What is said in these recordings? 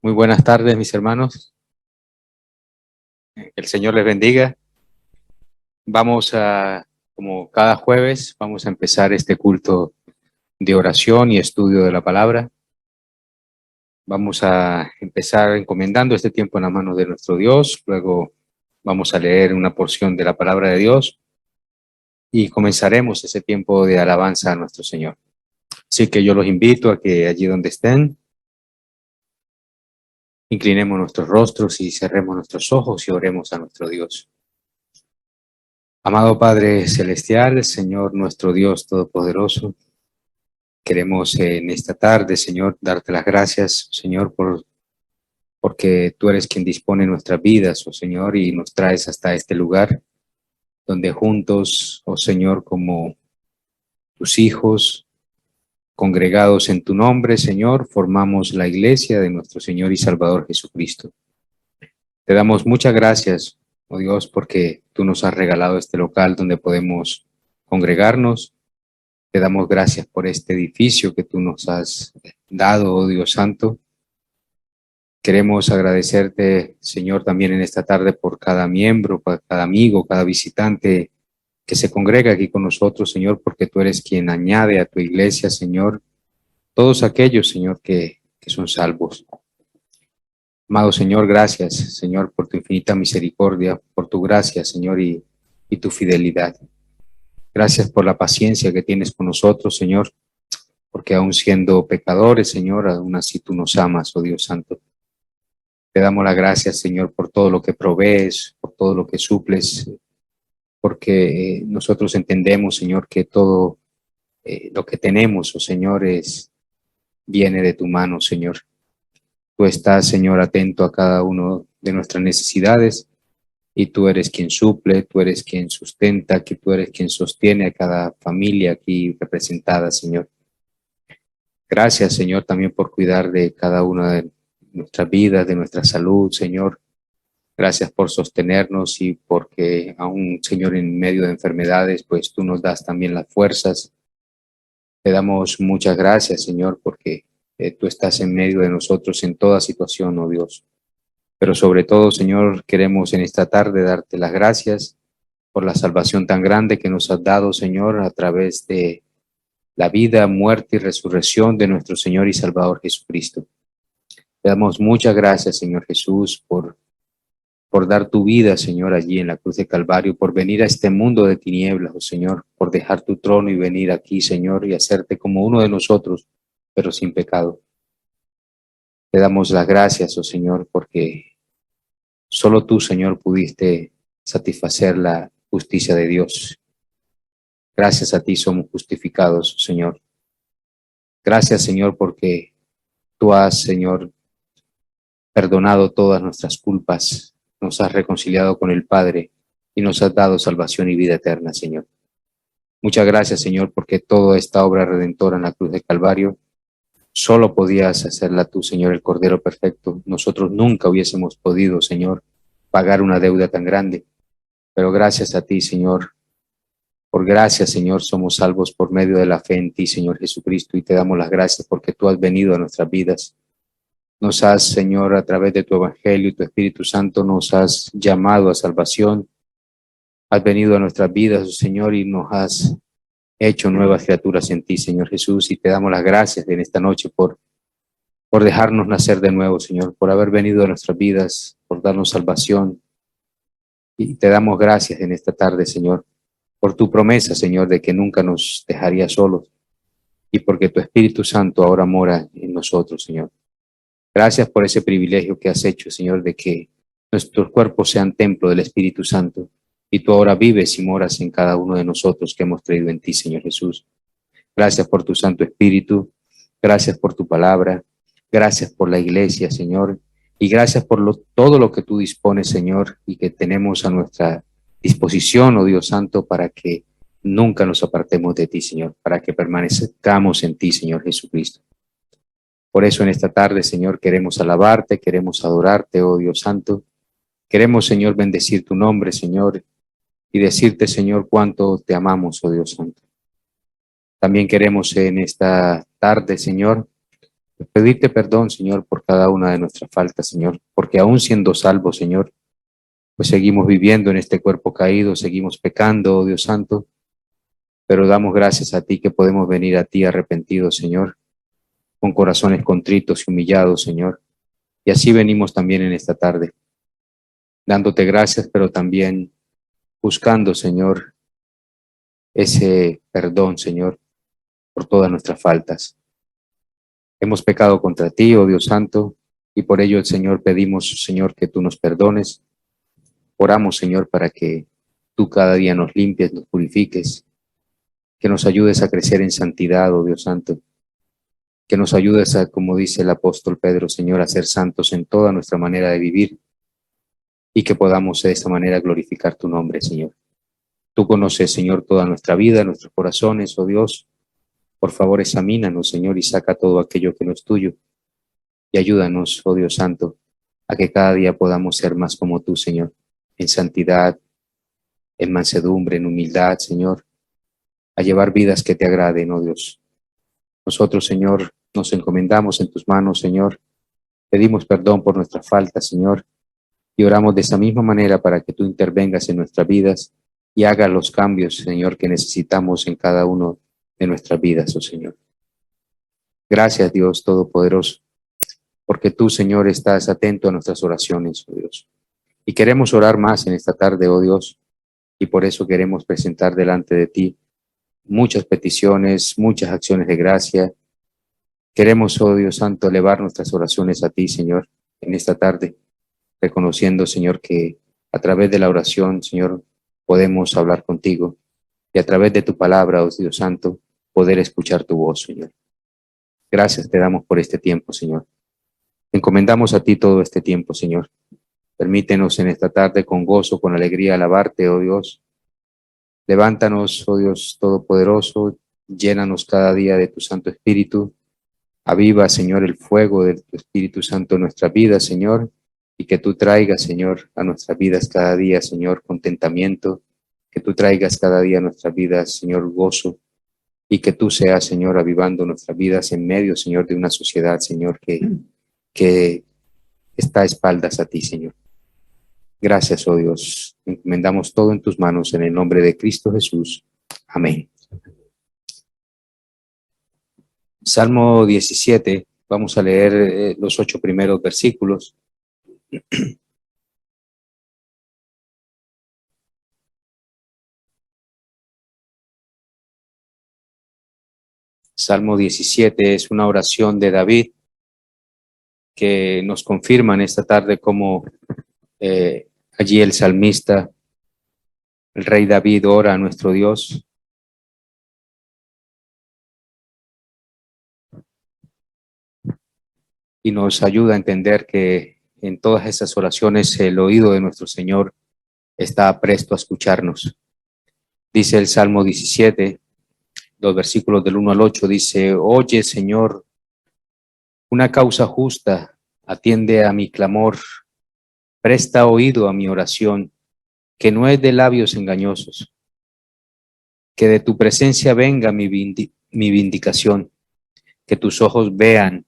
Muy buenas tardes, mis hermanos. El Señor les bendiga. Como cada jueves, vamos a empezar este culto de oración y estudio de la palabra. Vamos a empezar encomendando este tiempo en las manos de nuestro Dios. Luego vamos a leer una porción de la palabra de Dios y comenzaremos ese tiempo de alabanza a nuestro Señor. Así que yo los invito a que allí donde estén, inclinemos nuestros rostros y cerremos nuestros ojos y oremos a nuestro Dios. Amado Padre Celestial, Señor nuestro Dios Todopoderoso, queremos en esta tarde, Señor, darte las gracias, Señor, porque tú eres quien dispone nuestras vidas, oh Señor, y nos traes hasta este lugar, donde juntos, oh Señor, como tus hijos, congregados en tu nombre, Señor, formamos la iglesia de nuestro Señor y Salvador Jesucristo. Te damos muchas gracias, oh Dios, porque tú nos has regalado este local donde podemos congregarnos. Te damos gracias por este edificio que tú nos has dado, oh Dios Santo. Queremos agradecerte, Señor, también en esta tarde por cada miembro, por cada amigo, cada visitante que se congrega aquí con nosotros, Señor, porque tú eres quien añade a tu iglesia, Señor, todos aquellos, Señor, que son salvos. Amado Señor, gracias, Señor, por tu infinita misericordia, por tu gracia, Señor, y tu fidelidad. Gracias por la paciencia que tienes con nosotros, Señor, porque aún siendo pecadores, Señor, aún así tú nos amas, oh Dios Santo. Te damos las gracias, Señor, por todo lo que provees, por todo lo que suples, porque nosotros entendemos, Señor, que todo lo que tenemos, oh Señor, viene de tu mano, Señor. Tú estás, Señor, atento a cada uno de nuestras necesidades y tú eres quien suple, tú eres quien sustenta, que tú eres quien sostiene a cada familia aquí representada, Señor. Gracias, Señor, también por cuidar de cada una de nuestras vidas, de nuestra salud, Señor. Gracias por sostenernos y porque aún, Señor, en medio de enfermedades, pues tú nos das también las fuerzas. Te damos muchas gracias, Señor, porque tú estás en medio de nosotros en toda situación, oh Dios. Pero sobre todo, Señor, queremos en esta tarde darte las gracias por la salvación tan grande que nos has dado, Señor, a través de la vida, muerte y resurrección de nuestro Señor y Salvador Jesucristo. Te damos muchas gracias, Señor Jesús, por dar tu vida, Señor, allí en la cruz de Calvario, por venir a este mundo de tinieblas, oh Señor, por dejar tu trono y venir aquí, Señor, y hacerte como uno de nosotros, pero sin pecado. Te damos las gracias, oh Señor, porque solo tú, Señor, pudiste satisfacer la justicia de Dios. Gracias a ti somos justificados, Señor. Gracias, Señor, porque tú has, Señor, perdonado todas nuestras culpas, nos has reconciliado con el Padre y nos has dado salvación y vida eterna, Señor. Muchas gracias, Señor, porque toda esta obra redentora en la cruz de Calvario solo podías hacerla tú, Señor, el Cordero Perfecto. Nosotros nunca hubiésemos podido, Señor, pagar una deuda tan grande, pero gracias a ti, Señor, por gracia, Señor, somos salvos por medio de la fe en ti, Señor Jesucristo, y te damos las gracias porque tú has venido a nuestras vidas. Nos has, Señor, a través de tu Evangelio y tu Espíritu Santo, nos has llamado a salvación. Has venido a nuestras vidas, Señor, y nos has hecho nuevas criaturas en ti, Señor Jesús, y te damos las gracias en esta noche por dejarnos nacer de nuevo, Señor, por haber venido a nuestras vidas, por darnos salvación. Y te damos gracias en esta tarde, Señor, por tu promesa, Señor, de que nunca nos dejarías solos y porque tu Espíritu Santo ahora mora en nosotros, Señor. Gracias por ese privilegio que has hecho, Señor, de que nuestros cuerpos sean templo del Espíritu Santo y tú ahora vives y moras en cada uno de nosotros que hemos creído en ti, Señor Jesús. Gracias por tu Santo Espíritu, gracias por tu palabra, gracias por la iglesia, Señor, y gracias por todo lo que tú dispones, Señor, y que tenemos a nuestra disposición, oh Dios Santo, para que nunca nos apartemos de ti, Señor, para que permanezcamos en ti, Señor Jesucristo. Por eso en esta tarde, Señor, queremos alabarte, queremos adorarte, oh Dios Santo. Queremos, Señor, bendecir tu nombre, Señor, y decirte, Señor, cuánto te amamos, oh Dios Santo. También queremos en esta tarde, Señor, pedirte perdón, Señor, por cada una de nuestras faltas, Señor, porque aún siendo salvos, Señor, pues seguimos viviendo en este cuerpo caído, seguimos pecando, oh Dios Santo, pero damos gracias a ti que podemos venir a ti arrepentidos, Señor, con corazones contritos y humillados, Señor. Y así venimos también en esta tarde, dándote gracias, pero también buscando, Señor, ese perdón, Señor, por todas nuestras faltas. Hemos pecado contra ti, oh Dios Santo, y por ello, Señor, pedimos, Señor, que tú nos perdones. Oramos, Señor, para que tú cada día nos limpies, nos purifiques, que nos ayudes a crecer en santidad, oh Dios Santo, que nos ayudes a, como dice el apóstol Pedro, Señor, a ser santos en toda nuestra manera de vivir y que podamos de esta manera glorificar tu nombre, Señor. Tú conoces, Señor, toda nuestra vida, nuestros corazones, oh Dios. Por favor, examínanos, Señor, y saca todo aquello que no es tuyo. Y ayúdanos, oh Dios Santo, a que cada día podamos ser más como tú, Señor, en santidad, en mansedumbre, en humildad, Señor, a llevar vidas que te agraden, oh Dios. Nosotros, Señor, nos encomendamos en tus manos, Señor. Pedimos perdón por nuestras faltas, Señor, y oramos de esa misma manera para que tú intervengas en nuestras vidas y hagas los cambios, Señor, que necesitamos en cada uno de nuestras vidas, oh Señor. Gracias, Dios Todopoderoso, porque tú, Señor, estás atento a nuestras oraciones, oh Dios. Y queremos orar más en esta tarde, oh Dios, y por eso queremos presentar delante de ti muchas peticiones, muchas acciones de gracia. Queremos, oh Dios Santo, elevar nuestras oraciones a ti, Señor, en esta tarde, reconociendo, Señor, que a través de la oración, Señor, podemos hablar contigo y a través de tu palabra, oh Dios Santo, poder escuchar tu voz, Señor. Gracias te damos por este tiempo, Señor. Encomendamos a ti todo este tiempo, Señor. Permítenos en esta tarde con gozo, con alegría alabarte, oh Dios. Levántanos, oh Dios Todopoderoso, llénanos cada día de tu Santo Espíritu. Aviva, Señor, el fuego de tu Espíritu Santo en nuestra vida, Señor, y que tú traigas, Señor, a nuestras vidas cada día, Señor, contentamiento, que tú traigas cada día a nuestras vidas, Señor, gozo, y que tú seas, Señor, avivando nuestras vidas en medio, Señor, de una sociedad, Señor, que está a espaldas a ti, Señor. Gracias, oh Dios. Encomendamos todo en tus manos en el nombre de Cristo Jesús. Amén. Salmo 17, vamos a leer los 8 primeros versículos. Salmo 17 es una oración de David que nos confirma en esta tarde cómo allí el salmista, el rey David, ora a nuestro Dios. Y nos ayuda a entender que en todas esas oraciones el oído de nuestro Señor está presto a escucharnos. Dice el Salmo 17, los versículos del 1 al 8, dice: Oye, Señor, una causa justa, atiende a mi clamor, presta oído a mi oración, que no es de labios engañosos. Que de tu presencia venga mi vindicación, que tus ojos vean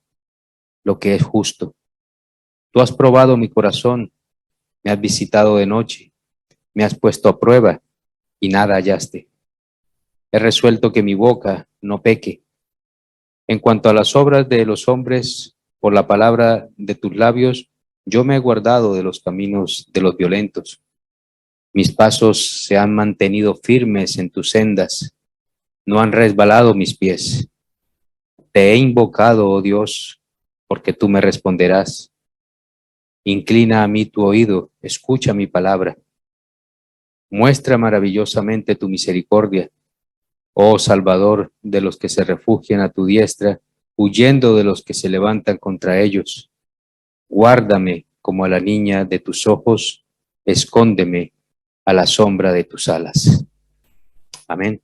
lo que es justo. Tú has probado mi corazón, me has visitado de noche, me has puesto a prueba y nada hallaste. He resuelto que mi boca no peque. En cuanto a las obras de los hombres, por la palabra de tus labios, yo me he guardado de los caminos de los violentos. Mis pasos se han mantenido firmes en tus sendas, no han resbalado mis pies. Te he invocado, oh Dios, porque tú me responderás. Inclina a mí tu oído, escucha mi palabra. Muestra maravillosamente tu misericordia, oh Salvador de los que se refugian a tu diestra, huyendo de los que se levantan contra ellos. Guárdame como a la niña de tus ojos, escóndeme a la sombra de tus alas. Amén.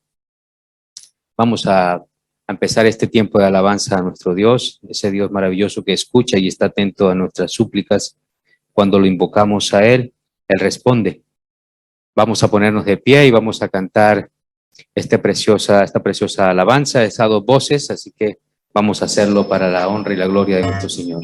Vamos a empezar este tiempo de alabanza a nuestro Dios, ese Dios maravilloso que escucha y está atento a nuestras súplicas. Cuando lo invocamos a Él, Él responde. Vamos a ponernos de pie y vamos a cantar esta preciosa alabanza, esas dos voces, así que vamos a hacerlo para la honra y la gloria de nuestro Señor.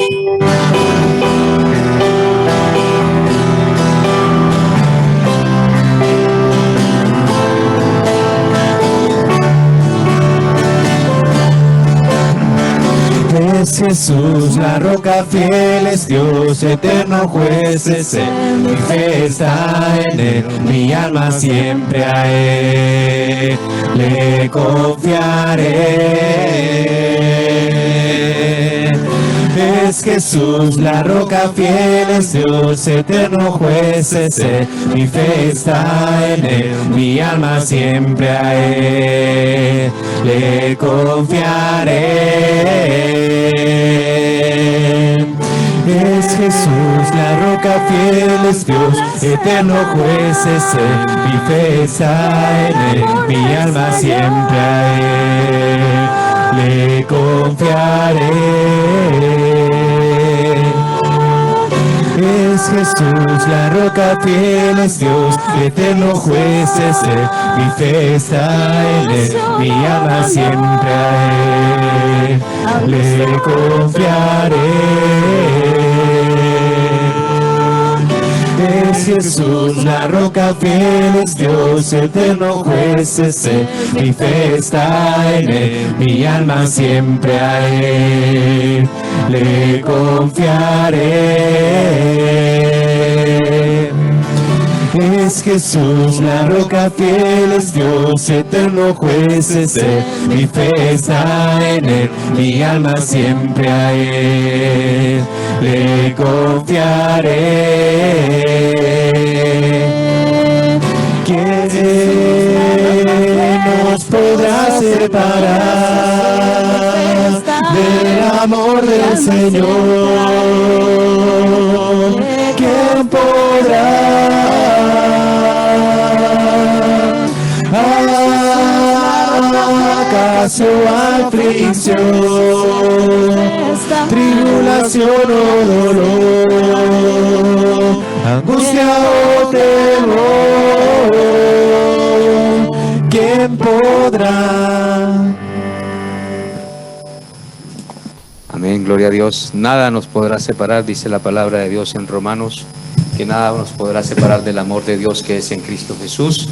Es Jesús, la roca fiel, es Dios, eterno juez, es Él. Mi fe está en Él, mi alma siempre a Él le confiaré. Es Jesús, la roca fiel, es Dios, eterno juez, es Él. Mi fe está en Él, mi alma siempre a Él le confiaré. Es Jesús, la roca fiel, es Dios, eterno juez, es Él. Mi fe está en Él, mi alma siempre a Él le confiaré. Es Jesús, la roca fiel, es Dios, eterno juez, es Él. Mi fe está en Él, mi alma siempre a Él le confiaré. Es Jesús, la roca fiel, es Dios, eterno juez, es Él. Mi fe está en Él, mi alma siempre a Él le confiaré. Es Jesús, la roca fiel, es Dios, eterno juez, es Él. Mi fe está en Él, mi alma siempre a Él le confiaré. ¿Quién nos podrá separar del amor del Señor? ¿Quién podrá? ¿Acaso aflicción, tribulación o dolor, angustia o temor? ¿Quién podrá? Amén, gloria a Dios. Nada nos podrá separar, dice la palabra de Dios en Romanos, que nada nos podrá separar del amor de Dios que es en Cristo Jesús.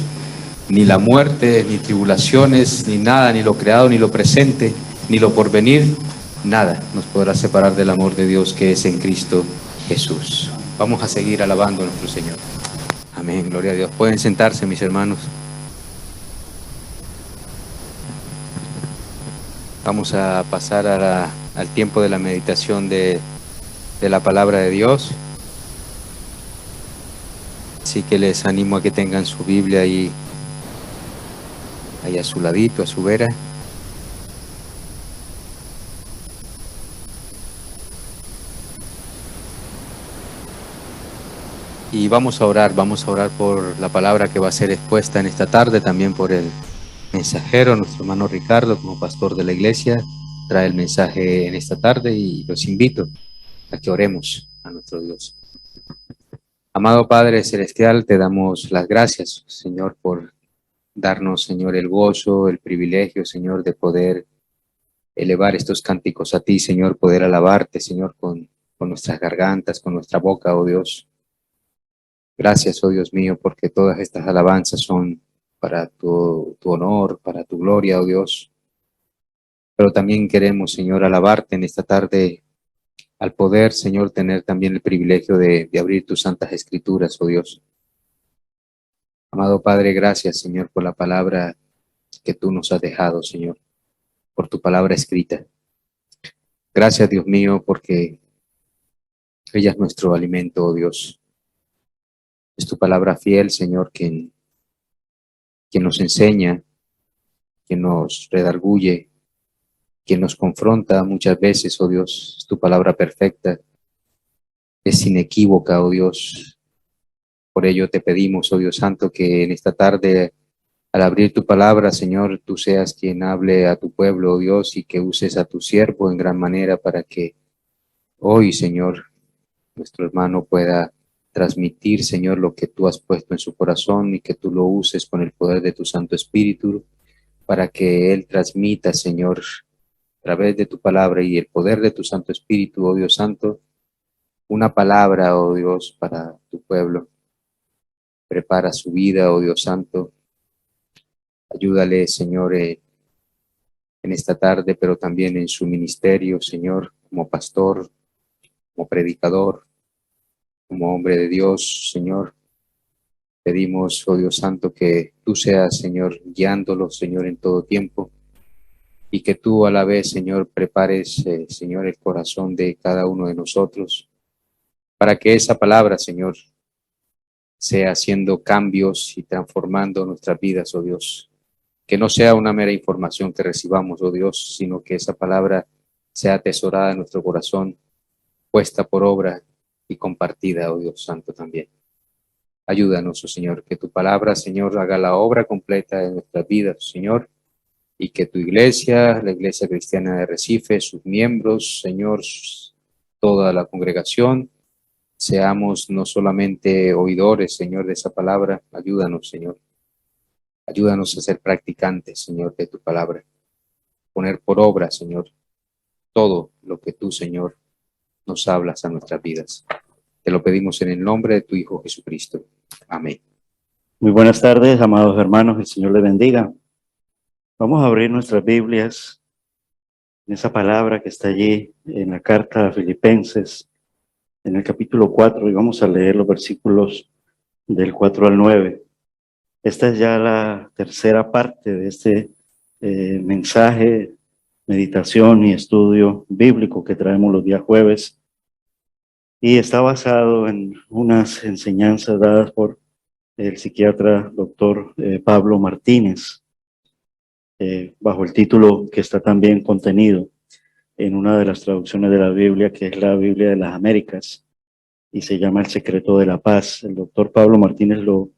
Ni la muerte, ni tribulaciones, ni nada, ni lo creado, ni lo presente, ni lo porvenir, nada nos podrá separar del amor de Dios que es en Cristo Jesús. Vamos a seguir alabando a nuestro Señor. Amén, gloria a Dios. Pueden sentarse, mis hermanos. Vamos a pasar al tiempo de la meditación de la palabra de Dios. Así que les animo a que tengan su Biblia ahí a su ladito, a su vera. Y vamos a orar por la palabra que va a ser expuesta en esta tarde, también por el mensajero, nuestro hermano Ricardo, como pastor de la iglesia, trae el mensaje en esta tarde y los invito a que oremos a nuestro Dios. Amado Padre Celestial, te damos las gracias, Señor, por darnos, Señor, el gozo, el privilegio, Señor, de poder elevar estos cánticos a ti, Señor, poder alabarte, Señor, con nuestras gargantas, con nuestra boca, oh Dios. Gracias, oh Dios mío, porque todas estas alabanzas son para tu honor, para tu gloria, oh Dios. Pero también queremos, Señor, alabarte en esta tarde al poder, Señor, tener también el privilegio de abrir tus santas escrituras, oh Dios. Amado Padre, gracias, Señor, por la palabra que tú nos has dejado, Señor, por tu palabra escrita. Gracias, Dios mío, porque ella es nuestro alimento, oh Dios. Es tu palabra fiel, Señor, quien nos enseña, quien nos redarguye, quien nos confronta muchas veces, oh Dios. Es tu palabra perfecta, es inequívoca, oh Dios. Por ello te pedimos, oh Dios Santo, que en esta tarde, al abrir tu palabra, Señor, tú seas quien hable a tu pueblo, oh Dios, y que uses a tu siervo en gran manera para que hoy, Señor, nuestro hermano pueda transmitir, Señor, lo que tú has puesto en su corazón y que tú lo uses con el poder de tu Santo Espíritu para que Él transmita, Señor, a través de tu palabra y el poder de tu Santo Espíritu, oh Dios Santo, una palabra, oh Dios, para tu pueblo. Prepara su vida, oh Dios Santo. Ayúdale, Señor, en esta tarde, pero también en su ministerio, Señor, como pastor, como predicador, como hombre de Dios, Señor. Pedimos, oh Dios Santo, que tú seas, Señor, guiándolo, Señor, en todo tiempo, y que tú a la vez, Señor, prepares, Señor, el corazón de cada uno de nosotros, para que esa palabra, Señor, sea haciendo cambios y transformando nuestras vidas, oh Dios. Que no sea una mera información que recibamos, oh Dios, sino que esa palabra sea atesorada en nuestro corazón, puesta por obra y compartida, oh Dios Santo, también. Ayúdanos, oh Señor, que tu palabra, Señor, haga la obra completa de nuestras vidas, Señor, y que tu iglesia, la iglesia cristiana de Recife, sus miembros, Señor, toda la congregación, seamos no solamente oidores, Señor, de esa palabra. Ayúdanos, Señor. Ayúdanos a ser practicantes, Señor, de tu palabra. Poner por obra, Señor, todo lo que tú, Señor, nos hablas a nuestras vidas. Te lo pedimos en el nombre de tu Hijo Jesucristo. Amén. Muy buenas tardes, amados hermanos, el Señor les bendiga. Vamos a abrir nuestras Biblias en esa palabra que está allí en la carta a Filipenses, en el capítulo 4, y vamos a leer los versículos del 4 al 9. Esta es ya la tercera parte de este mensaje, meditación y estudio bíblico que traemos los días jueves, y está basado en unas enseñanzas dadas por el psiquiatra doctor Pablo Martínez, bajo el título que está también contenido en una de las traducciones de la Biblia, que es la Biblia de las Américas, y se llama El secreto de la paz. El doctor Pablo Martínez lo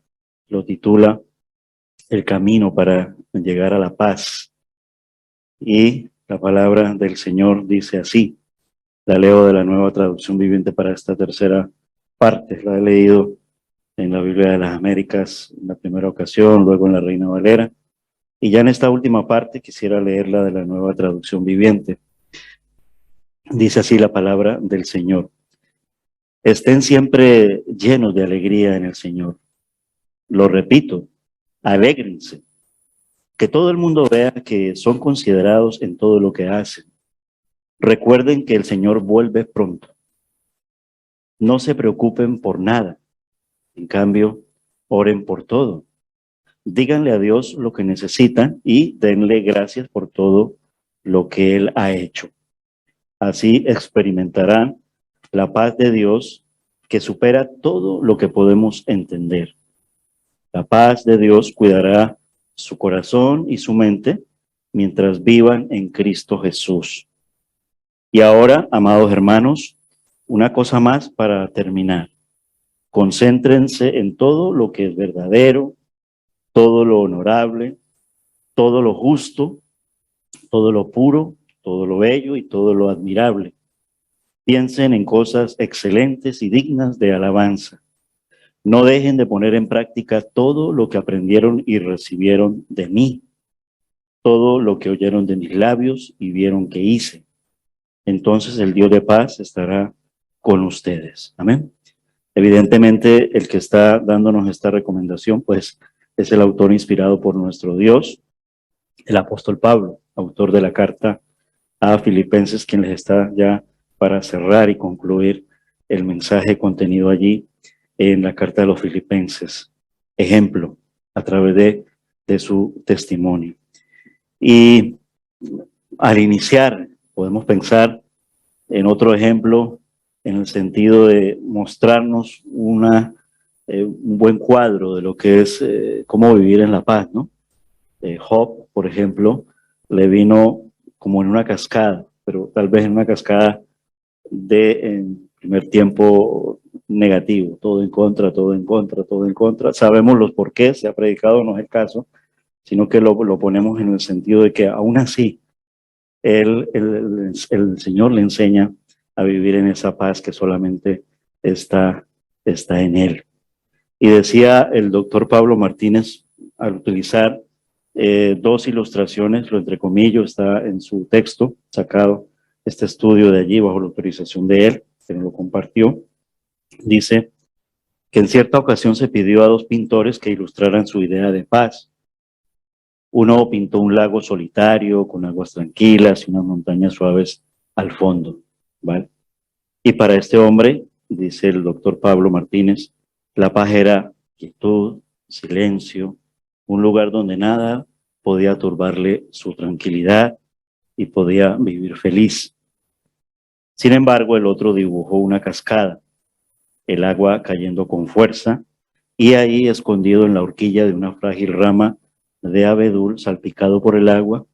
titula El camino para llegar a la paz. Y la palabra del Señor dice así, la leo de la Nueva Traducción Viviente para esta tercera parte. La he leído en la Biblia de las Américas en la primera ocasión, luego en la Reina Valera, y ya en esta última parte quisiera leerla de la Nueva Traducción Viviente. Dice así la palabra del Señor. Estén siempre llenos de alegría en el Señor. Lo repito, alégrense. Que todo el mundo vea que son considerados en todo lo que hacen. Recuerden que el Señor vuelve pronto. No se preocupen por nada. En cambio, oren por todo. Díganle a Dios lo que necesitan y denle gracias por todo lo que Él ha hecho. Así experimentarán la paz de Dios que supera todo lo que podemos entender. La paz de Dios cuidará su corazón y su mente mientras vivan en Cristo Jesús. Y ahora, amados hermanos, una cosa más para terminar. Concéntrense en todo lo que es verdadero, todo lo honorable, todo lo justo, todo lo puro, todo lo bello y todo lo admirable. Piensen en cosas excelentes y dignas de alabanza. No dejen de poner en práctica todo lo que aprendieron y recibieron de mí, todo lo que oyeron de mis labios y vieron que hice. Entonces el Dios de paz estará con ustedes. Amén. Evidentemente, el que está dándonos esta recomendación, pues, es el autor inspirado por nuestro Dios, el apóstol Pablo, autor de la carta a Filipenses, quien les está ya para cerrar y concluir el mensaje contenido allí en la carta de los Filipenses. Ejemplo, a través de su testimonio. Y al iniciar, podemos pensar en otro ejemplo en el sentido de mostrarnos un buen cuadro de lo que es cómo vivir en la paz, ¿no? Job, por ejemplo, le vino como en una cascada, pero tal vez en una cascada en primer tiempo negativo, todo en contra, todo en contra, todo en contra. Sabemos los por qué se ha predicado, no es el caso, sino que lo ponemos en el sentido de que aún así el Señor le enseña a vivir en esa paz que solamente está en Él. Y decía el doctor Pablo Martínez, al utilizar dos ilustraciones, lo entrecomillo, está en su texto, sacado este estudio de allí bajo la autorización de él, que nos lo compartió. Dice que en cierta ocasión se pidió a dos pintores que ilustraran su idea de paz. Uno pintó un lago solitario con aguas tranquilas y unas montañas suaves al fondo, ¿vale? Y para este hombre, dice el doctor Pablo Martínez, la paz era quietud, silencio, un lugar donde nada podía turbarle su tranquilidad y podía vivir feliz. Sin embargo, el otro dibujó una cascada, el agua cayendo con fuerza, y ahí, escondido en la horquilla de una frágil rama de abedul salpicado por el agua,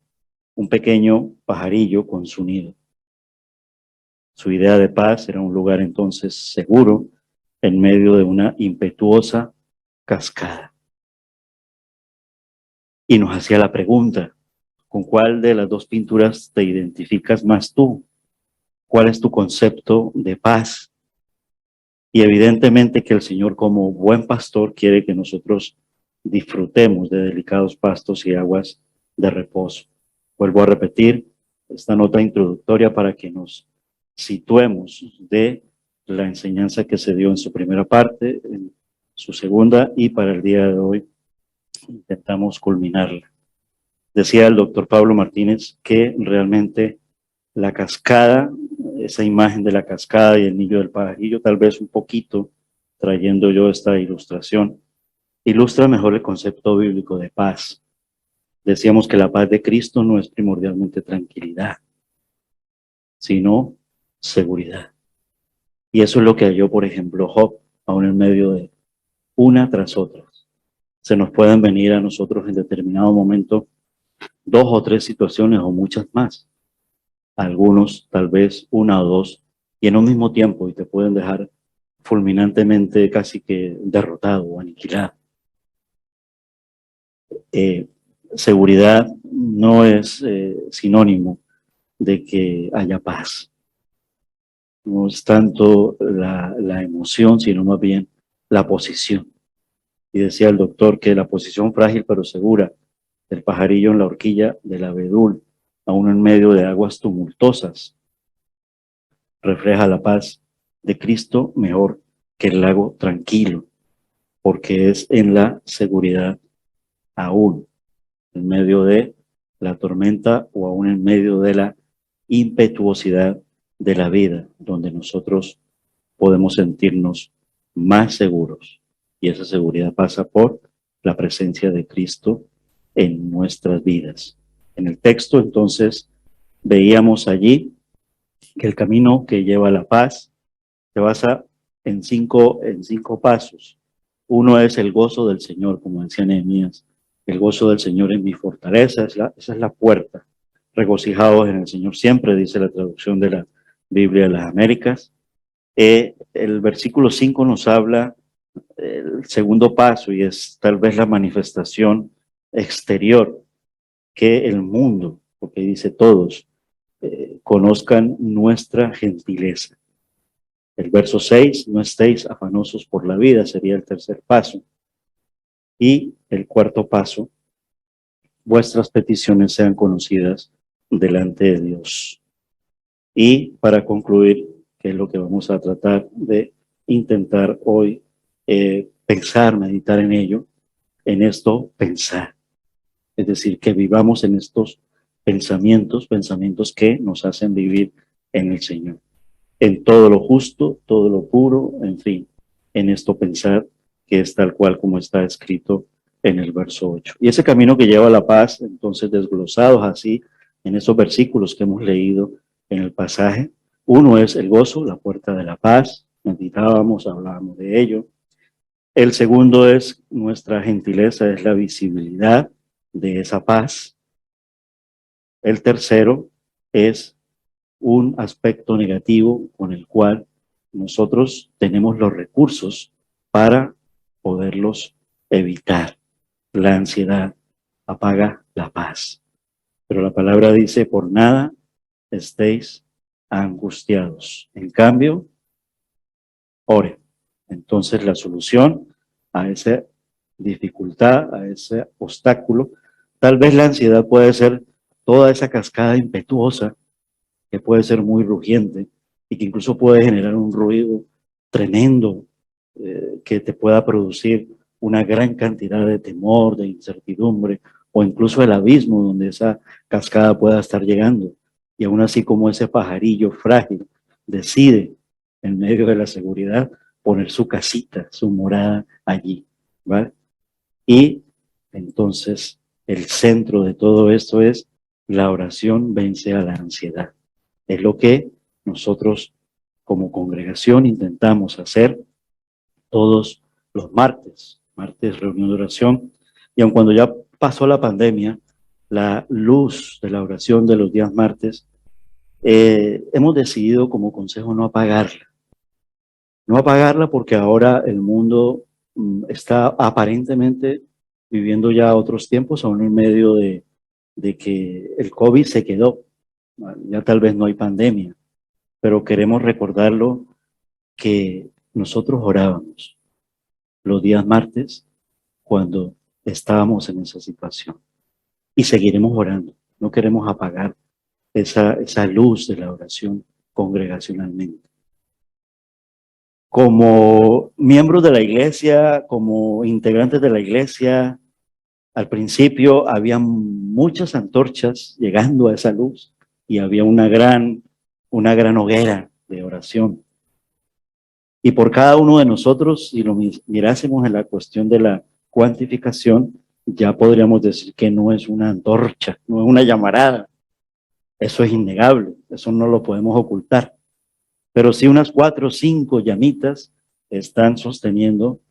un pequeño pajarillo con su nido. Su idea de paz era un lugar entonces seguro en medio de una impetuosa cascada. Y nos hacía la pregunta, ¿con cuál de las dos pinturas te identificas más tú? ¿Cuál es tu concepto de paz? Y evidentemente que el Señor, como buen pastor, quiere que nosotros disfrutemos de delicados pastos y aguas de reposo. Vuelvo a repetir esta nota introductoria para que nos situemos de la enseñanza que se dio en su primera parte, en su segunda, y para el día de hoy intentamos culminarla. Decía el doctor Pablo Martínez que realmente la cascada, esa imagen de la cascada y el nido del pajarillo, tal vez un poquito, trayendo yo esta ilustración, ilustra mejor el concepto bíblico de paz. Decíamos que la paz de Cristo no es primordialmente tranquilidad, sino seguridad. Y eso es lo que halló, por ejemplo, Job, aún en medio de una tras otra. Se nos pueden venir a nosotros en determinado momento dos o tres situaciones o muchas más. Algunos, tal vez una o dos, y en un mismo tiempo, y te pueden dejar fulminantemente casi que derrotado o aniquilado. Seguridad no es sinónimo de que haya paz. No es tanto la emoción, sino más bien la posición. Y decía el doctor que la posición frágil pero segura del pajarillo en la horquilla del abedul, aún en medio de aguas tumultuosas, refleja la paz de Cristo mejor que el lago tranquilo, porque es en la seguridad aún en medio de la tormenta o aún en medio de la impetuosidad de la vida, donde nosotros podemos sentirnos más seguros. Y esa seguridad pasa por la presencia de Cristo en nuestras vidas. En el texto, entonces, veíamos allí que el camino que lleva a la paz se basa en cinco pasos. Uno es el gozo del Señor, como decía Nehemías. El gozo del Señor es mi fortaleza, esa es la puerta. Regocijados en el Señor siempre, dice la traducción de la Biblia de las Américas. El versículo 5 nos habla el segundo paso y es tal vez la manifestación exterior que el mundo, porque dice todos, conozcan nuestra gentileza. El verso 6, no estéis afanosos por la vida, sería el tercer paso. Y el cuarto paso, vuestras peticiones sean conocidas delante de Dios. Y para concluir, que es lo que vamos a tratar de intentar hoy, pensar, meditar en ello, en esto pensar. Es decir, que vivamos en estos pensamientos que nos hacen vivir en el Señor. En todo lo justo, todo lo puro, en fin, en esto pensar que es tal cual como está escrito en el verso 8. Y ese camino que lleva a la paz, entonces desglosados así en esos versículos que hemos leído en el pasaje, uno es el gozo, la puerta de la paz, meditábamos, hablábamos de ello. El segundo es nuestra gentileza, es la visibilidad de esa paz. El tercero es un aspecto negativo con el cual nosotros tenemos los recursos para poderlos evitar. La ansiedad apaga la paz. Pero la palabra dice, por nada estéis angustiados. En cambio, oren. Entonces la solución a esa dificultad, a ese obstáculo, Tal vez la ansiedad puede ser toda esa cascada impetuosa que puede ser muy rugiente y que incluso puede generar un ruido tremendo que te pueda producir una gran cantidad de temor, de incertidumbre o incluso el abismo donde esa cascada pueda estar llegando. Y aún así, como ese pajarillo frágil decide en medio de la seguridad poner su casita, su morada allí, ¿vale? Y entonces el centro de todo esto es la oración vence a la ansiedad. Es lo que nosotros como congregación intentamos hacer todos los martes, martes reunión de oración. Y aun cuando ya pasó la pandemia, la luz de la oración de los días martes, hemos decidido como consejo no apagarla. No apagarla porque ahora el mundo está aparentemente viviendo ya otros tiempos, aún en medio de que el COVID se quedó. Ya tal vez no hay pandemia, pero queremos recordarlo que nosotros orábamos los días martes cuando estábamos en esa situación y seguiremos orando. No queremos apagar esa luz de la oración congregacionalmente. Como miembros de la iglesia, como integrantes de la iglesia, al principio había muchas antorchas llegando a esa luz y había una gran hoguera de oración. Y por cada uno de nosotros, si lo mirásemos en la cuestión de la cuantificación, ya podríamos decir que no es una antorcha, no es una llamarada. Eso es innegable, eso no lo podemos ocultar. Pero sí unas 4 o 5 llamitas están sosteniendo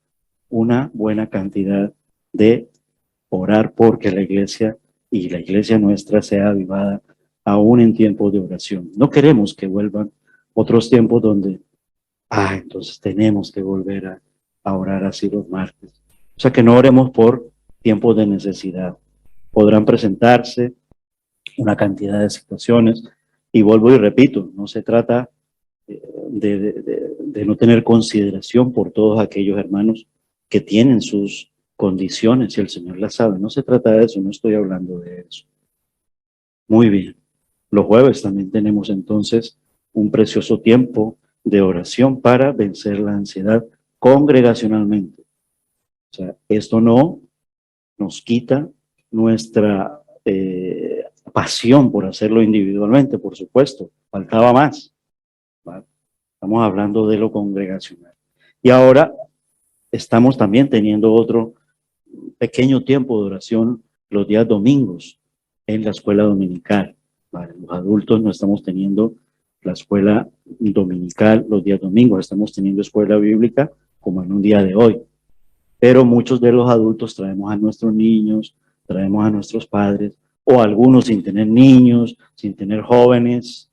una buena cantidad de orar porque la iglesia y la iglesia nuestra sea avivada aún en tiempos de oración. No queremos que vuelvan otros tiempos donde entonces tenemos que volver a orar así los martes. O sea, que no oremos por tiempos de necesidad. Podrán presentarse una cantidad de situaciones y vuelvo y repito, no se trata de no tener consideración por todos aquellos hermanos que tienen sus condiciones y el Señor las sabe. No se trata de eso, no estoy hablando de eso. Muy bien. Los jueves también tenemos entonces un precioso tiempo de oración para vencer la ansiedad congregacionalmente. O sea, esto no nos quita nuestra pasión por hacerlo individualmente, por supuesto, faltaba más, ¿vale? Estamos hablando de lo congregacional. Y ahora estamos también teniendo otro pequeño tiempo de oración los días domingos en la escuela dominical. ¿Vale? Los adultos no estamos teniendo la escuela dominical los días domingos, estamos teniendo escuela bíblica como en un día de hoy. Pero muchos de los adultos traemos a nuestros niños, traemos a nuestros padres, o algunos sin tener niños, sin tener jóvenes,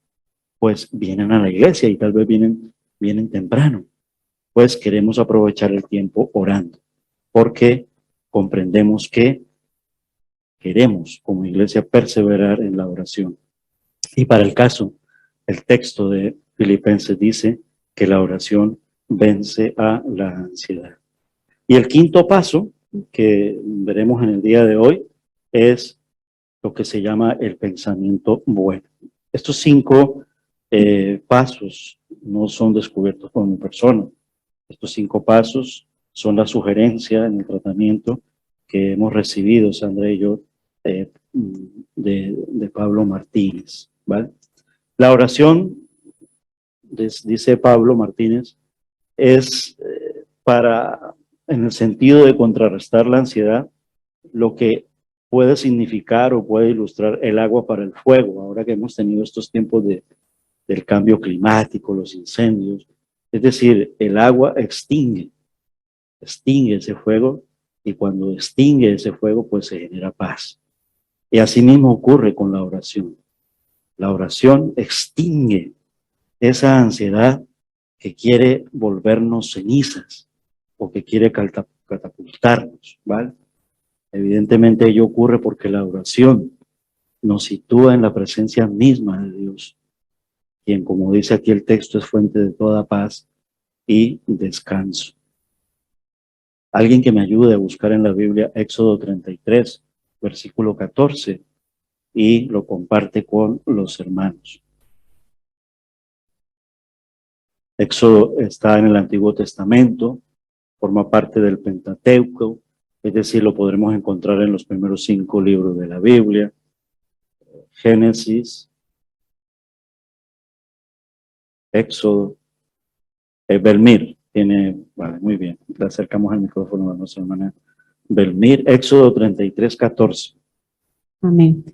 pues vienen a la iglesia y tal vez vienen temprano. Pues queremos aprovechar el tiempo orando, porque comprendemos que queremos como iglesia perseverar en la oración. Y para el caso, el texto de Filipenses dice que la oración vence a la ansiedad. Y el quinto paso que veremos en el día de hoy es lo que se llama el pensamiento bueno. Estos 5 pasos no son descubiertos por mi persona. Estos 5 pasos son la sugerencia en el tratamiento que hemos recibido, Sandra y yo, de Pablo Martínez, ¿vale? La oración, dice Pablo Martínez, es en el sentido de contrarrestar la ansiedad, lo que puede significar o puede ilustrar el agua para el fuego, ahora que hemos tenido estos tiempos del cambio climático, los incendios. Es decir, el agua extingue ese fuego y cuando extingue ese fuego, pues se genera paz. Y así mismo ocurre con la oración. La oración extingue esa ansiedad que quiere volvernos cenizas o que quiere catapultarnos, ¿vale? Evidentemente ello ocurre porque la oración nos sitúa en la presencia misma de Dios, quien, como dice aquí el texto, es fuente de toda paz y descanso. Alguien que me ayude a buscar en la Biblia Éxodo 33, versículo 14, y lo comparte con los hermanos. Éxodo está en el Antiguo Testamento, forma parte del Pentateuco, es decir, lo podremos encontrar en los primeros 5 libros de la Biblia. Génesis, Éxodo, Belmir, vale, muy bien, le acercamos el micrófono a nuestra hermana Belmir, Éxodo 33, 14. Amén.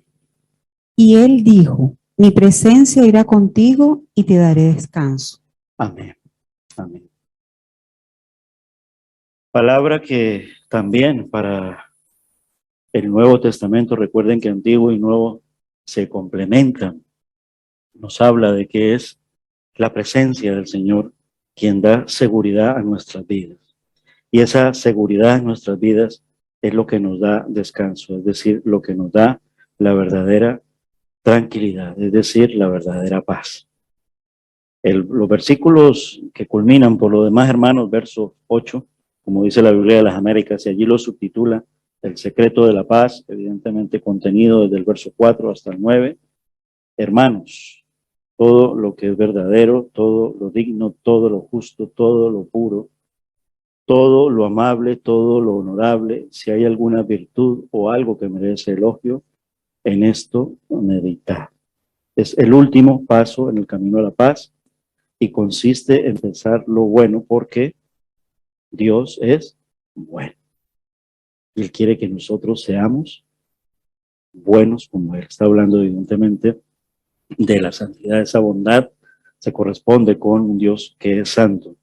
Y él dijo, mi presencia irá contigo y te daré descanso. Amén, amén. Palabra que también para el Nuevo Testamento, recuerden que Antiguo y Nuevo se complementan. Nos habla de que es la presencia del Señor quien da seguridad a nuestras vidas. Y esa seguridad en nuestras vidas es lo que nos da descanso, es decir, lo que nos da la verdadera tranquilidad, es decir, la verdadera paz. Los versículos que culminan, por lo demás, hermanos, verso 8, como dice la Biblia de las Américas, y allí lo subtitula El secreto de la paz, evidentemente contenido desde el verso 4 hasta el 9. Hermanos, todo lo que es verdadero, todo lo digno, todo lo justo, todo lo puro, todo lo amable, todo lo honorable, si hay alguna virtud o algo que merece elogio, en esto meditad. Es el último paso en el camino a la paz y consiste en pensar lo bueno porque Dios es bueno. Y Él quiere que nosotros seamos buenos como Él. Está hablando evidentemente de la santidad, esa bondad se corresponde con un Dios que es santo.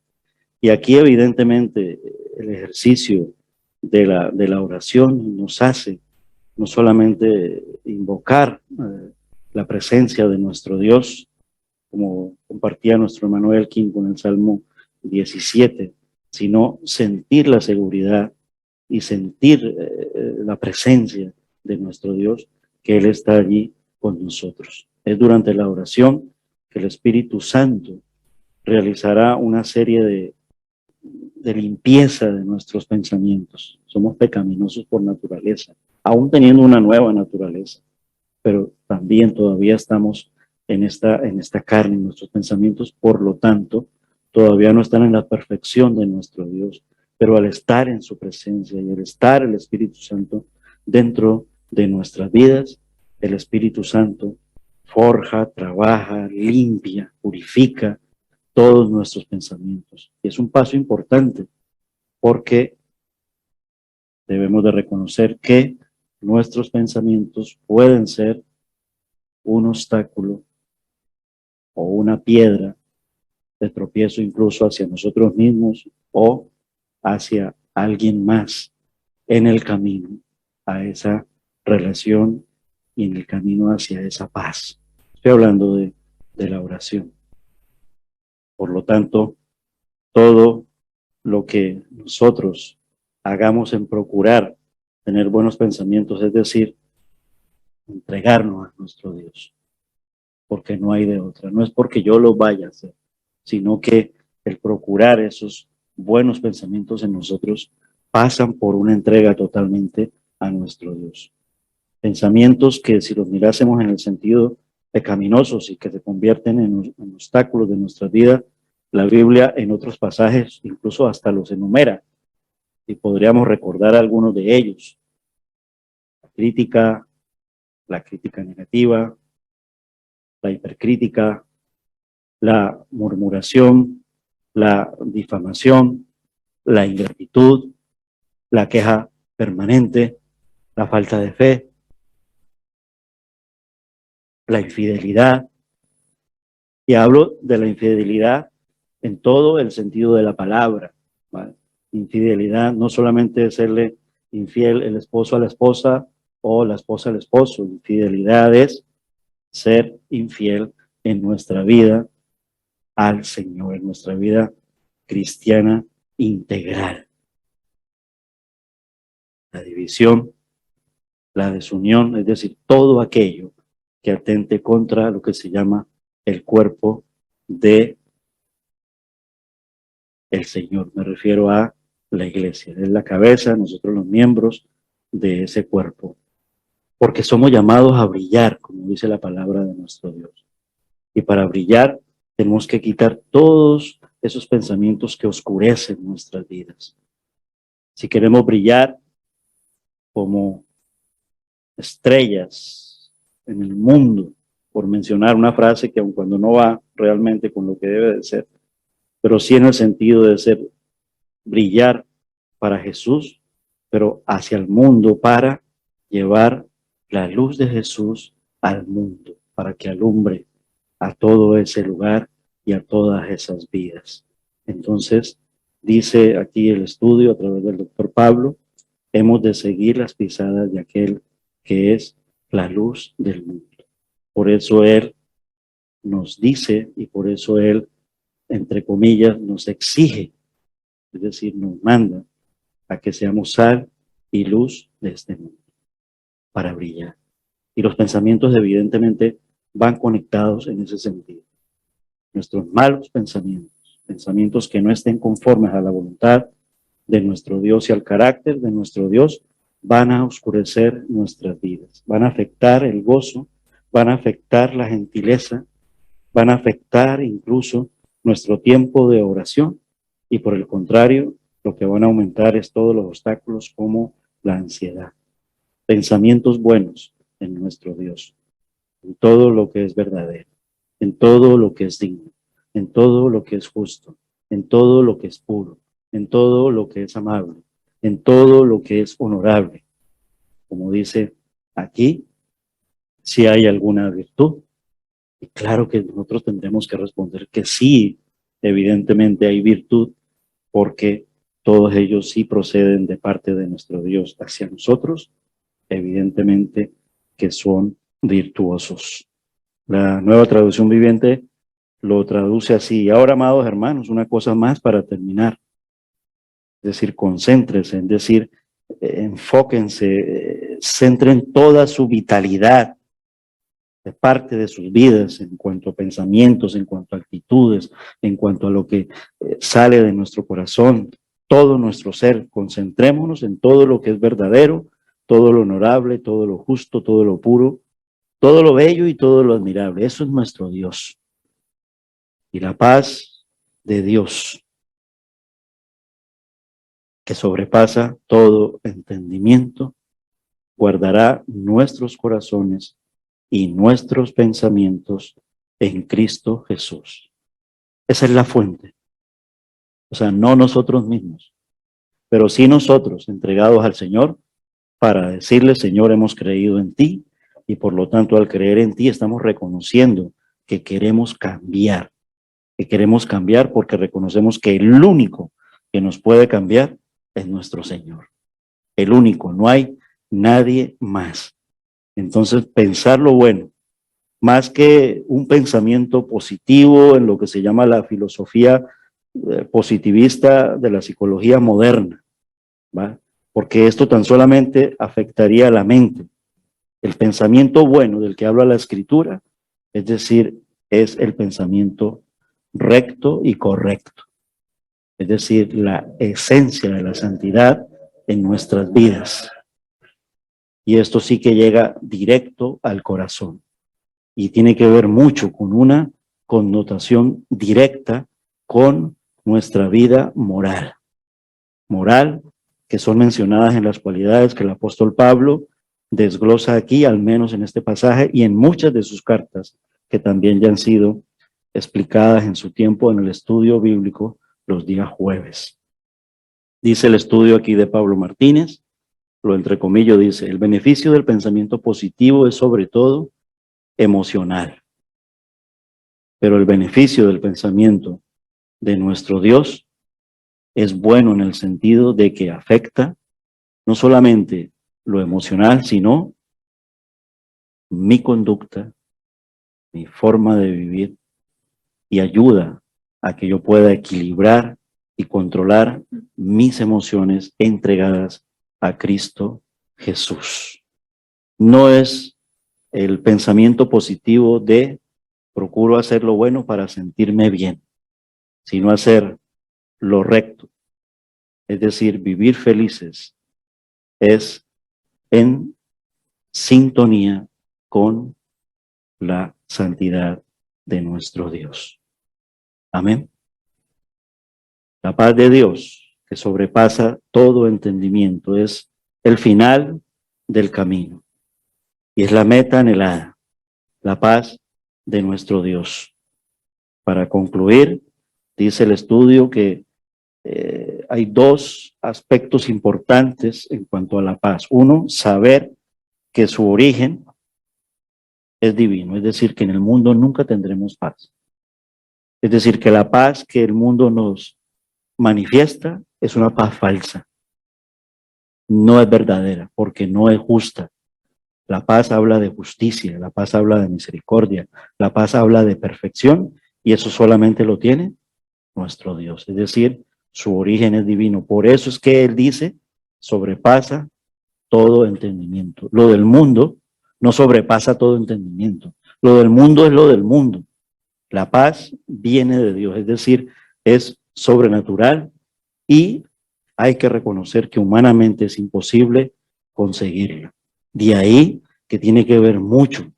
Y aquí evidentemente el ejercicio de la oración nos hace no solamente invocar la presencia de nuestro Dios, como compartía nuestro hermano Elkin con el Salmo 17, sino sentir la seguridad y sentir la presencia de nuestro Dios, que Él está allí con nosotros. Es durante la oración que el Espíritu Santo realizará una serie de limpieza de nuestros pensamientos. Somos pecaminosos por naturaleza, aún teniendo una nueva naturaleza, pero también todavía estamos en esta carne, en nuestros pensamientos, por lo tanto, todavía no están en la perfección de nuestro Dios, pero al estar en su presencia y al estar el Espíritu Santo dentro de nuestras vidas, el Espíritu Santo forja, trabaja, limpia, purifica todos nuestros pensamientos. Y es un paso importante porque debemos de reconocer que nuestros pensamientos pueden ser un obstáculo o una piedra de tropiezo incluso hacia nosotros mismos o hacia alguien más en el camino a esa relación y en el camino hacia esa paz. Estoy hablando de la oración. Por lo tanto, todo lo que nosotros hagamos en procurar tener buenos pensamientos, es decir, entregarnos a nuestro Dios, porque no hay de otra. No es porque yo lo vaya a hacer, sino que el procurar esos buenos pensamientos en nosotros pasan por una entrega totalmente a nuestro Dios. Pensamientos que si los mirásemos en el sentido pecaminosos y que se convierten en obstáculos de nuestra vida, la Biblia en otros pasajes incluso hasta los enumera y podríamos recordar algunos de ellos. La crítica negativa, la hipercrítica, la murmuración, la difamación, la ingratitud, la queja permanente, la falta de fe, la infidelidad. Y hablo de la infidelidad en todo el sentido de la palabra, ¿vale? Infidelidad no solamente es serle infiel el esposo a la esposa o la esposa al esposo. Infidelidad es ser infiel en nuestra vida al Señor, en nuestra vida cristiana integral. La división, la desunión, es decir, todo aquello que atente contra lo que se llama el cuerpo de el Señor. Me refiero a la iglesia. Es la cabeza, nosotros los miembros de ese cuerpo. porque somos llamados a brillar, como dice la palabra de nuestro Dios. Y para brillar tenemos que quitar todos esos pensamientos que oscurecen nuestras vidas. Si queremos brillar como estrellas en el mundo, por mencionar una frase que aun cuando no va realmente con lo que debe de ser, pero sí en el sentido de ser brillar para Jesús, pero hacia el mundo para llevar la luz de Jesús al mundo, para que alumbre a todo ese lugar y a todas esas vidas. Entonces, dice aquí el estudio a través del doctor Pablo, hemos de seguir las pisadas de aquel que es la luz del mundo. Por eso Él nos dice y por eso Él, entre comillas, nos exige, es decir, nos manda a que seamos sal y luz de este mundo para brillar. Y los pensamientos evidentemente van conectados en ese sentido. Nuestros malos pensamientos, pensamientos que no estén conformes a la voluntad de nuestro Dios y al carácter de nuestro Dios, van a oscurecer nuestras vidas, van a afectar el gozo, van a afectar la gentileza, van a afectar incluso nuestro tiempo de oración y por el contrario, lo que van a aumentar es todos los obstáculos como la ansiedad. Pensamientos buenos en nuestro Dios, en todo lo que es verdadero, en todo lo que es digno, en todo lo que es justo, en todo lo que es puro, en todo lo que es amable, en todo lo que es honorable. Como dice aquí, si hay alguna virtud. Y claro que nosotros tendremos que responder que sí, evidentemente hay virtud, porque todos ellos sí proceden de parte de nuestro Dios hacia nosotros, evidentemente que son virtuosos. La Nueva Traducción Viviente lo traduce así. Y ahora, amados hermanos, una cosa más para terminar. Es decir, concéntrense, es decir, enfóquense, centren toda su vitalidad de parte de sus vidas en cuanto a pensamientos, en cuanto a actitudes, en cuanto a lo que sale de nuestro corazón, todo nuestro ser. Concentrémonos en todo lo que es verdadero, todo lo honorable, todo lo justo, todo lo puro, todo lo bello y todo lo admirable. Eso es nuestro Dios. Y la paz de Dios, que sobrepasa todo entendimiento, guardará nuestros corazones y nuestros pensamientos en Cristo Jesús. Esa es la fuente. O sea, no nosotros mismos, pero sí nosotros entregados al Señor para decirle, Señor, hemos creído en ti y por lo tanto al creer en ti estamos reconociendo que queremos cambiar porque reconocemos que el único que nos puede cambiar es nuestro Señor. El único, no hay nadie más. Entonces, pensar lo bueno, más que un pensamiento positivo en lo que se llama la filosofía positivista de la psicología moderna, ¿va? Porque esto tan solamente afectaría a la mente. El pensamiento bueno del que habla la Escritura, es decir, es el pensamiento recto y correcto, es decir, la esencia de la santidad en nuestras vidas. Y esto sí que llega directo al corazón y tiene que ver mucho con una connotación directa con nuestra vida moral. Moral, que son mencionadas en las cualidades que el apóstol Pablo desglosa aquí, al menos en este pasaje y en muchas de sus cartas, que también ya han sido explicadas en su tiempo en el estudio bíblico los días jueves. Dice el estudio aquí de Pablo Martínez, lo entrecomillo, dice, el beneficio del pensamiento positivo es sobre todo emocional, pero el beneficio del pensamiento de nuestro Dios es bueno en el sentido de que afecta no solamente lo emocional, sino mi conducta, mi forma de vivir y ayuda a que yo pueda equilibrar y controlar mis emociones entregadas a Cristo Jesús. No es el pensamiento positivo de procuro hacer lo bueno para sentirme bien, sino hacer lo recto, es decir, vivir felices, es en sintonía con la santidad de nuestro Dios. Amén. La paz de Dios, que sobrepasa todo entendimiento, es el final del camino y es la meta anhelada, la paz de nuestro Dios. Para concluir, dice el estudio que hay dos aspectos importantes en cuanto a la paz. Uno, saber que su origen es divino, es decir, que en el mundo nunca tendremos paz. Es decir, que la paz que el mundo nos manifiesta es una paz falsa. No es verdadera, porque no es justa. La paz habla de justicia, la paz habla de misericordia, la paz habla de perfección, y eso solamente lo tiene nuestro Dios. Es decir, su origen es divino. Por eso es que Él dice, sobrepasa todo entendimiento. Lo del mundo no sobrepasa todo entendimiento. Lo del mundo es lo del mundo. La paz viene de Dios, es decir, es sobrenatural y hay que reconocer que humanamente es imposible conseguirla. De ahí que tiene que ver mucho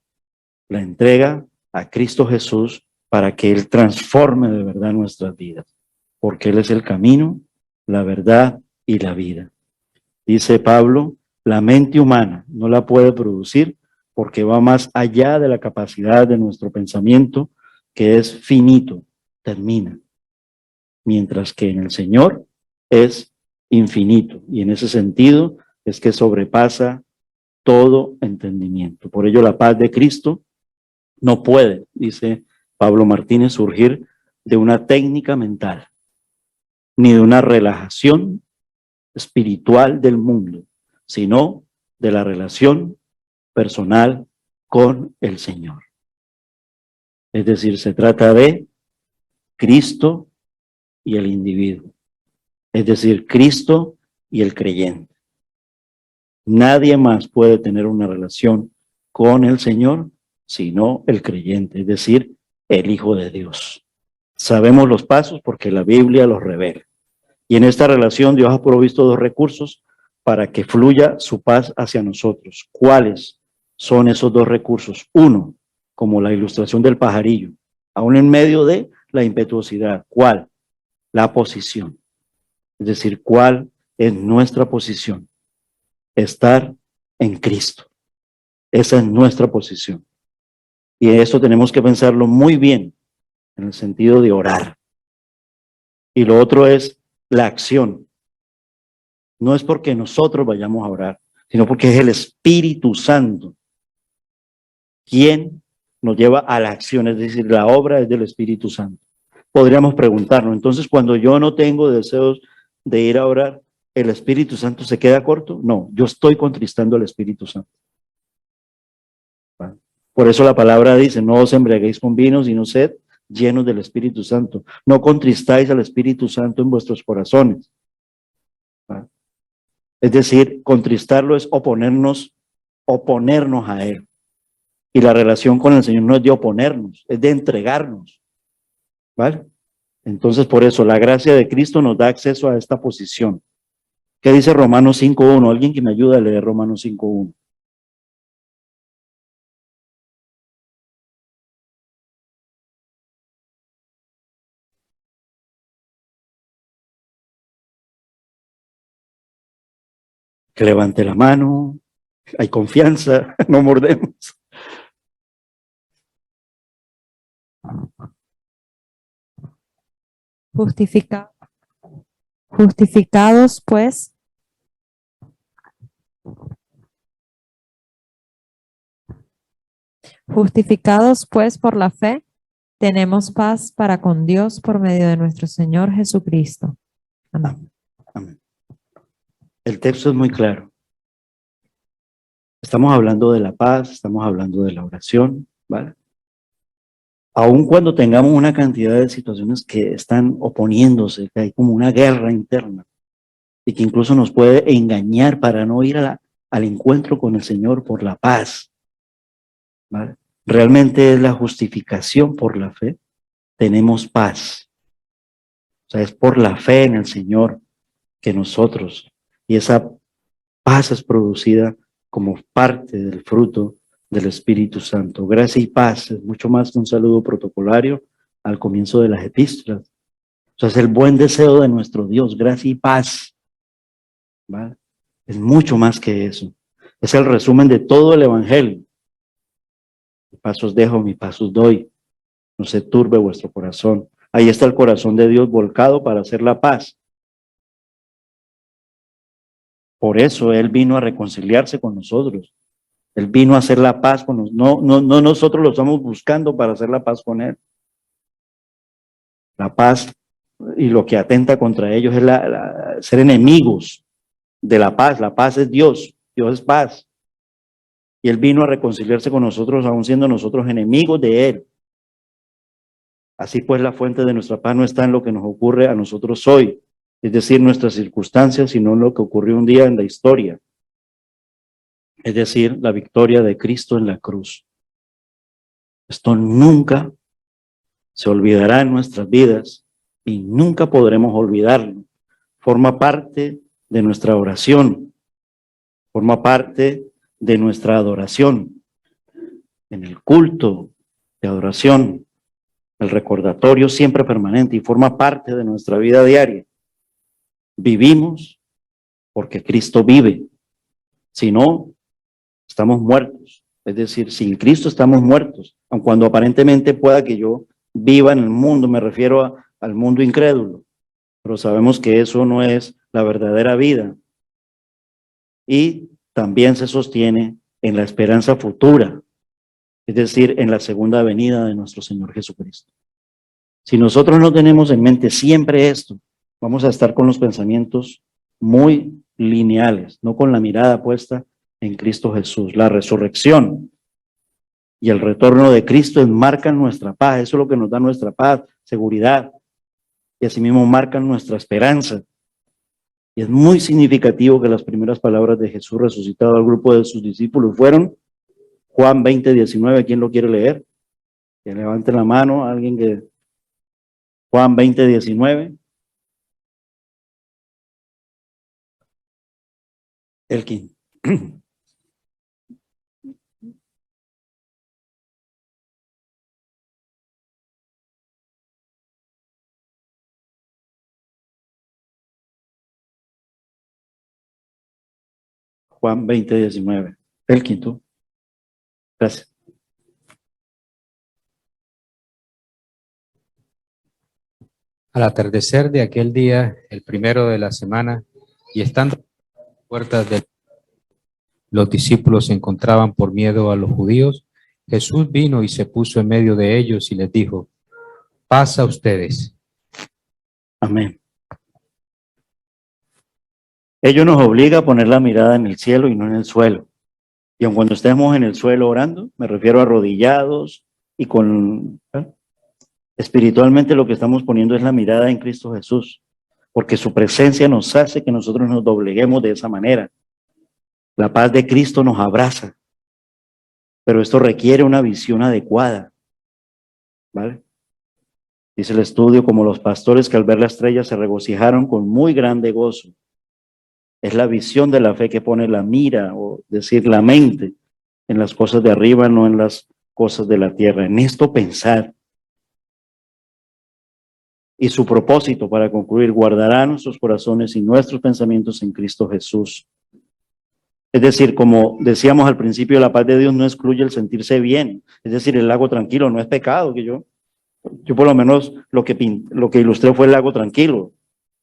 la entrega a Cristo Jesús para que Él transforme de verdad nuestras vidas, porque Él es el camino, la verdad y la vida. Dice Pablo, la mente humana no la puede producir porque va más allá de la capacidad de nuestro pensamiento, que es finito, termina, mientras que en el Señor es infinito, y en ese sentido es que sobrepasa todo entendimiento. Por ello la paz de Cristo no puede, dice Pablo Martínez, surgir de una técnica mental, ni de una relajación espiritual del mundo, sino de la relación personal con el Señor. Es decir, se trata de Cristo y el individuo, es decir, Cristo y el creyente. Nadie más puede tener una relación con el Señor sino el creyente, es decir, el Hijo de Dios. Sabemos los pasos porque la Biblia los revela. Y en esta relación Dios ha provisto dos recursos para que fluya su paz hacia nosotros. ¿Cuáles son esos dos recursos? Uno, como la ilustración del pajarillo, aún en medio de la impetuosidad. ¿Cuál? La posición. Es decir, ¿cuál es nuestra posición? Estar en Cristo. Esa es nuestra posición. Y eso tenemos que pensarlo muy bien en el sentido de orar. Y lo otro es la acción. No es porque nosotros vayamos a orar, sino porque es el Espíritu Santo quien nos lleva a la acción, es decir, la obra es del Espíritu Santo. Podríamos preguntarnos, entonces cuando yo no tengo deseos de ir a orar, ¿el Espíritu Santo se queda corto? No, yo estoy contristando al Espíritu Santo. Por eso la palabra dice, no os embriaguéis con vino, sino sed llenos del Espíritu Santo. No contristáis al Espíritu Santo en vuestros corazones. Es decir, contristarlo es oponernos a Él. Y la relación con el Señor no es de oponernos, es de entregarnos. ¿Vale? Entonces, por eso, la gracia de Cristo nos da acceso a esta posición. ¿Qué dice Romanos 5.1? Alguien que me ayude a leer Romanos 5.1. Que levante la mano, hay confianza, no mordemos. Justificados pues por la fe, tenemos paz para con Dios por medio de nuestro Señor Jesucristo. Amén. Amén. El texto es muy claro. Estamos hablando de la paz, estamos hablando de la oración, ¿vale? Aun cuando tengamos una cantidad de situaciones que están oponiéndose, que hay como una guerra interna y que incluso nos puede engañar para no ir al encuentro con el Señor por la paz, ¿vale? Realmente es la justificación por la fe. Tenemos paz. O sea, es por la fe en el Señor que nosotros, y esa paz es producida como parte del fruto del Espíritu Santo. Gracia y paz es mucho más que un saludo protocolario al comienzo de las epístolas. O sea, es el buen deseo de nuestro Dios, gracia y paz. ¿Vale? Es mucho más que eso. Es el resumen de todo el Evangelio. Mi paz os dejo, mi paz os doy. No se turbe vuestro corazón. Ahí está el corazón de Dios volcado para hacer la paz. Por eso Él vino a reconciliarse con nosotros. Él vino a hacer la paz con nosotros. No nosotros lo estamos buscando para hacer la paz con Él. La paz y lo que atenta contra ellos es ser enemigos de la paz. La paz es Dios. Dios es paz. Y Él vino a reconciliarse con nosotros, aun siendo nosotros enemigos de Él. Así pues, la fuente de nuestra paz no está en lo que nos ocurre a nosotros hoy, es decir, nuestras circunstancias, sino en lo que ocurrió un día en la historia. Es decir, la victoria de Cristo en la cruz. Esto nunca se olvidará en nuestras vidas y nunca podremos olvidarlo. Forma parte de nuestra oración, forma parte de nuestra adoración. En el culto de adoración, el recordatorio siempre permanente y forma parte de nuestra vida diaria. Vivimos porque Cristo vive. Si no, estamos muertos. Es decir, sin Cristo estamos muertos. Aun cuando aparentemente pueda que yo viva en el mundo, me refiero al mundo incrédulo. Pero sabemos que eso no es la verdadera vida. Y también se sostiene en la esperanza futura, es decir, en la segunda venida de nuestro Señor Jesucristo. Si nosotros no tenemos en mente siempre esto, vamos a estar con los pensamientos muy lineales, no con la mirada puesta en Cristo Jesús. La resurrección y el retorno de Cristo enmarcan nuestra paz. Eso es lo que nos da nuestra paz, seguridad. Y asimismo marcan nuestra esperanza. Y es muy significativo que las primeras palabras de Jesús resucitado al grupo de sus discípulos fueron Juan 20:19. ¿Quién lo quiere leer? Que levante la mano, alguien que... Juan 20:19. Elkin. Juan 20:19. Elkin, tú. Gracias. Al atardecer de aquel día, el primero de la semana, y estando a las puertas del... los discípulos se encontraban por miedo a los judíos, Jesús vino y se puso en medio de ellos y les dijo, paz a ustedes. Amén. Ello nos obliga a poner la mirada en el cielo y no en el suelo. Y aun cuando estemos en el suelo orando, me refiero a arrodillados y con... Espiritualmente lo que estamos poniendo es la mirada en Cristo Jesús, porque su presencia nos hace que nosotros nos dobleguemos de esa manera. La paz de Cristo nos abraza, pero esto requiere una visión adecuada, ¿vale? Dice el estudio, como los pastores que al ver la estrella se regocijaron con muy grande gozo. Es la visión de la fe que pone la mira, o decir la mente, en las cosas de arriba, no en las cosas de la tierra. En esto pensar. Y su propósito, para concluir, guardará nuestros corazones y nuestros pensamientos en Cristo Jesús. Es decir, como decíamos al principio, la paz de Dios no excluye el sentirse bien. Es decir, el lago tranquilo no es pecado. Que yo por lo menos lo que ilustré fue el lago tranquilo.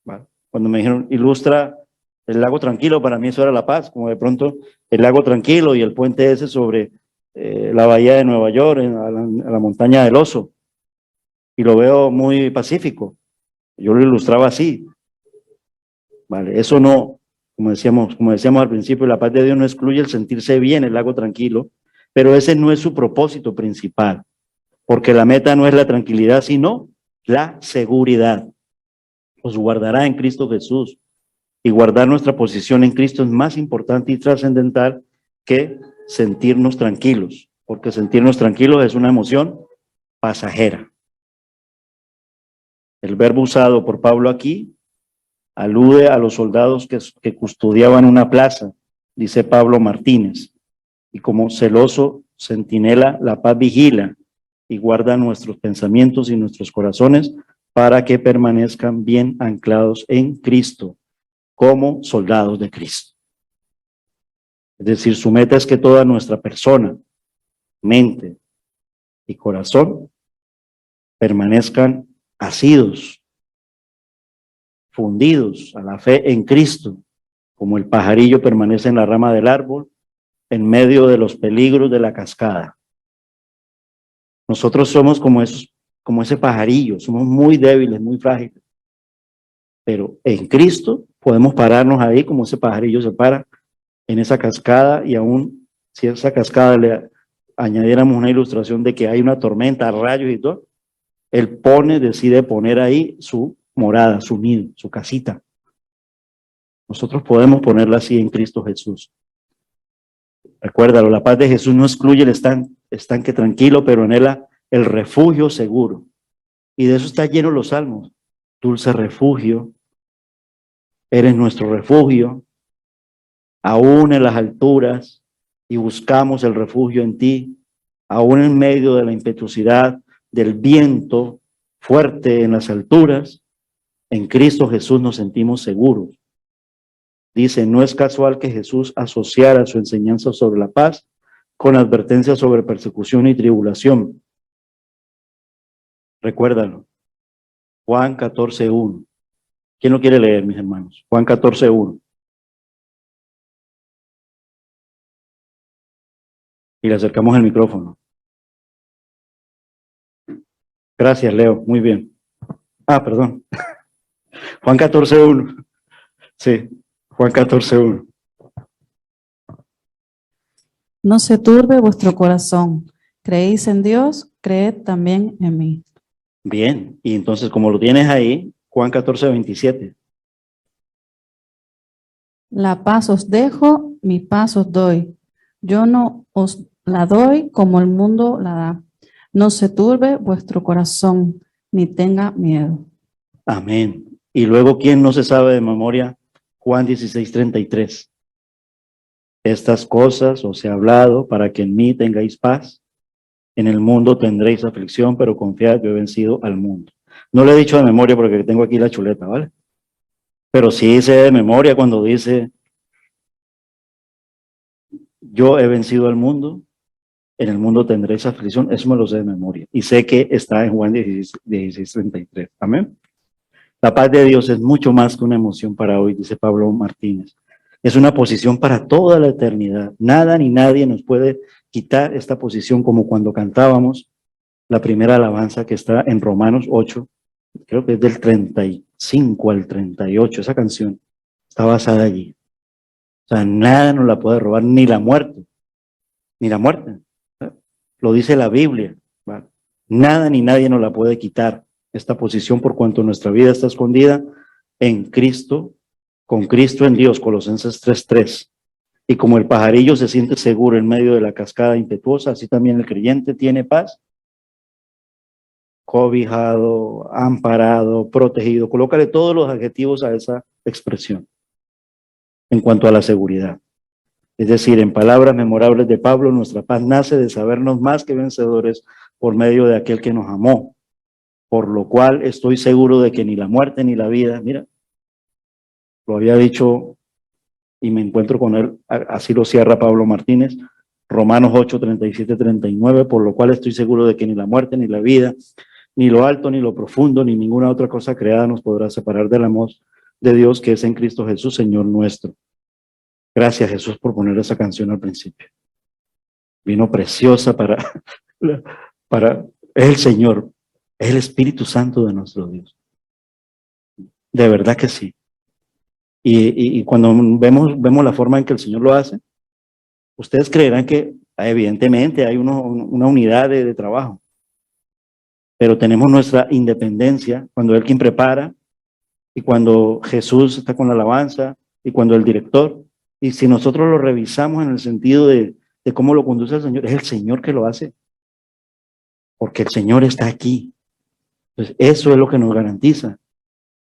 ¿Vale? Cuando me dijeron, ilustra el lago tranquilo, para mí eso era la paz. Como de pronto el lago tranquilo y el puente ese sobre la bahía de Nueva York, a la montaña del Oso. Y lo veo muy pacífico. Yo lo ilustraba así. Vale, eso no, como decíamos al principio, la paz de Dios no excluye el sentirse bien, el lago tranquilo, pero ese no es su propósito principal, porque la meta no es la tranquilidad, sino la seguridad. Os guardará en Cristo Jesús. Y guardar nuestra posición en Cristo es más importante y trascendental que sentirnos tranquilos, porque sentirnos tranquilos es una emoción pasajera. El verbo usado por Pablo aquí alude a los soldados que custodiaban una plaza dice Pablo Martínez, y como celoso centinela, la paz vigila y guarda nuestros pensamientos y nuestros corazones para que permanezcan bien anclados en Cristo, como soldados de Cristo. Es decir, su meta es que toda nuestra persona, mente y corazón permanezcan asidos, fundidos a la fe en Cristo, como el pajarillo permanece en la rama del árbol, en medio de los peligros de la cascada. Nosotros somos como ese pajarillo, somos muy débiles, muy frágiles, pero en Cristo podemos pararnos ahí como ese pajarillo se para en esa cascada, y aún si a esa cascada le añadiéramos una ilustración de que hay una tormenta, rayos y todo, Él decide poner ahí su morada, su nido, su casita. Nosotros podemos ponerla así en Cristo Jesús. Recuérdalo, la paz de Jesús no excluye el estanque tranquilo, pero anhela el refugio seguro. Y de eso está lleno los salmos. Dulce refugio, eres nuestro refugio, aún en las alturas, y buscamos el refugio en ti, aún en medio de la impetuosidad del viento fuerte en las alturas, en Cristo Jesús nos sentimos seguros. Dice, no es casual que Jesús asociara su enseñanza sobre la paz con advertencias sobre persecución y tribulación. Recuérdalo. Juan 14:1. ¿Quién lo quiere leer, mis hermanos? Juan 14:1. Y le acercamos el micrófono. Gracias, Leo. Muy bien. Perdón. Juan 14:1. Sí, Juan 14:1. No se turbe vuestro corazón. Creéis en Dios, creed también en mí. Bien, y entonces como lo tienes ahí, Juan 14:27. La paz os dejo, mi paz os doy. Yo no os la doy como el mundo la da. No se turbe vuestro corazón, ni tenga miedo. Amén. Y luego, ¿quién no se sabe de memoria? Juan 16:33. Estas cosas os he hablado para que en mí tengáis paz. En el mundo tendréis aflicción, pero confiad, yo he vencido al mundo. No lo he dicho de memoria porque tengo aquí la chuleta, ¿vale? Pero sí sé de memoria cuando dice, yo he vencido al mundo, en el mundo tendréis aflicción. Eso me lo sé de memoria. Y sé que está en Juan 16:33. Amén. La paz de Dios es mucho más que una emoción para hoy, dice Pablo Martínez. Es una posición para toda la eternidad. Nada ni nadie nos puede quitar esta posición, como cuando cantábamos la primera alabanza que está en Romanos 8, creo que es del 35 al 38, esa canción está basada allí. O sea, nada nos la puede robar, ni la muerte, ni la muerte. Lo dice la Biblia. ¿Vale? Nada ni nadie nos la puede quitar, esta posición, por cuanto nuestra vida está escondida en Cristo, con Cristo en Dios, Colosenses 3:3. Y como el pajarillo se siente seguro en medio de la cascada impetuosa, así también el creyente tiene paz, cobijado, amparado, protegido. Colócale todos los adjetivos a esa expresión en cuanto a la seguridad. Es decir, en palabras memorables de Pablo, nuestra paz nace de sabernos más que vencedores por medio de aquel que nos amó, por lo cual estoy seguro de que ni la muerte ni la vida, mira, lo había dicho y me encuentro con él, así lo cierra Pablo Martínez, Romanos 8, 37, 39, por lo cual estoy seguro de que ni la muerte ni la vida, ni lo alto, ni lo profundo, ni ninguna otra cosa creada nos podrá separar del amor de Dios que es en Cristo Jesús, Señor nuestro. Gracias, Jesús, por poner esa canción al principio. Vino preciosa es el Señor, es el Espíritu Santo de nuestro Dios. De verdad que sí. Y cuando vemos la forma en que el Señor lo hace, ustedes creerán que evidentemente hay una unidad de trabajo, pero tenemos nuestra independencia cuando Él quien prepara, y cuando Jesús está con la alabanza, y cuando el director, y si nosotros lo revisamos en el sentido de cómo lo conduce el Señor, es el Señor que lo hace, porque el Señor está aquí. Entonces, eso es lo que nos garantiza.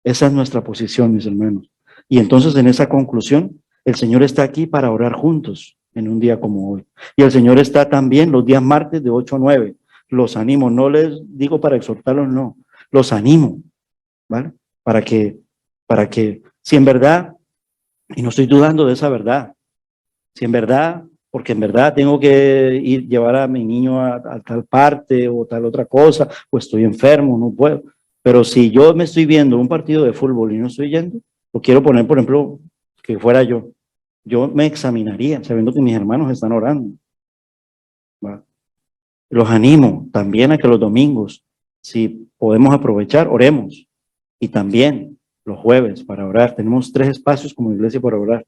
Esa es nuestra posición, mis hermanos. Y entonces en esa conclusión El Señor está aquí para orar juntos en un día como hoy. Y el Señor está también los días martes de 8 a 9. Los animo, no les digo para exhortarlos, no. Los animo, ¿vale? Para que, si en verdad, y no estoy dudando de esa verdad, si en verdad, porque en verdad tengo que llevar a mi niño a tal parte o tal otra cosa, o estoy enfermo, no puedo. Pero si yo me estoy viendo un partido de fútbol y no estoy yendo, lo quiero poner, por ejemplo, que fuera yo me examinaría sabiendo que mis hermanos están orando. ¿Va? Los animo también a que los domingos, si podemos aprovechar, oremos. Y también los jueves para orar. Tenemos 3 espacios como iglesia para orar.